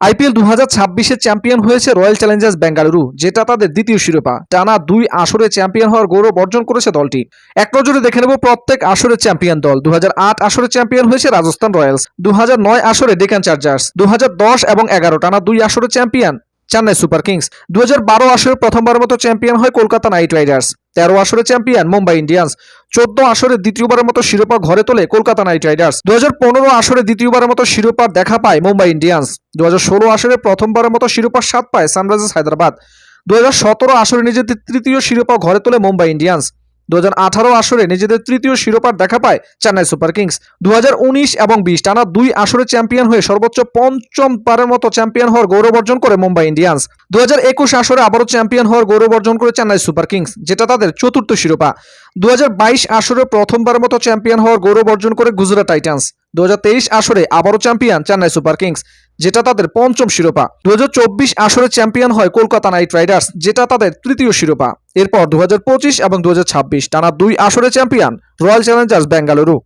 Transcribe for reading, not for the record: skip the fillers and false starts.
IPL 2026-এর champion হয়েছে royal Challengers Bengaluru, যেটা তাদের দ্বিতীয় শিরোপা। টানা 2 আসরে চ্যাম্পিয়ন হওয়ার গৌরব অর্জন করেছে দলটি। এক নজরে দেখে নেব প্রত্যেক আসরের চ্যাম্পিয়ন দল। 2008 আসরে চ্যাম্পিয়ন হয়েছে রাজস্থান রয়্যালস, 2009 আসরে ডেকান চার্জার্স, 2010 এবং 11 টানা 2 আসরে চ্যাম্পিয়ন চেন্নাই সুপার কিংস, 2012 আসরে প্রথমবারের মতো চ্যাম্পিয়ন হয় কলকাতা নাইট রাইডার্স, 13 আসরে চ্যাম্পিয়ন মুম্বাই ইন্ডিয়ান্স, 14 আসরে দ্বিতীয়বারের মতো শিরোপা ঘরে তোলে কলকাতা নাইট রাইডার্স, 2015 আসরে দ্বিতীয়বারের মতো শিরোপার দেখা পায় মুম্বাই ইন্ডিয়ান্স, 2016 আসরে প্রথমবারের মতো শিরোপার স্বাদ পায় সানরাইজার্স হায়দ্রাবাদ, 2017 আসরে নিজেদের তৃতীয় শিরোপা ঘরে তোলে মুম্বাই ইন্ডিয়ান্স, 2018 আসরে নিজেদের তৃতীয় শিরোপার দেখা পায় চেন্নাই সুপার কিংস, 2019 এবং 20 টানা 2 আসরে চ্যাম্পিয়ন হয়ে সর্বোচ্চ পঞ্চমবারের মতো চ্যাম্পিয়ন হওয়ার গৌরব অর্জন করে মুম্বাই ইন্ডিয়ান্স, 2021 আসরে আবারও চ্যাম্পিয়ন হওয়ার গৌরব অর্জন করে চেন্নাই সুপার কিংস, যেটা তাদের চতুর্থ শিরোপা, 2022 আসরে প্রথমবারের মতো চ্যাম্পিয়ন হওয়ার গৌরব অর্জন করে গুজরাট টাইটান্স, 2023 আসরে আবারও চ্যাম্পিয়ন চেন্নাই সুপার কিংস, যেটা তাদের পঞ্চম শিরোপা, 2024 আসরে চ্যাম্পিয়ন হয় কলকাতা নাইট রাইডার্স, যেটা তাদের তৃতীয় শিরোপা। এরপর 2025 এবং 2026 টানা 2 আসরে চ্যাম্পিয়ন রয়্যাল চ্যালেঞ্জার্স বেঙ্গালুরু।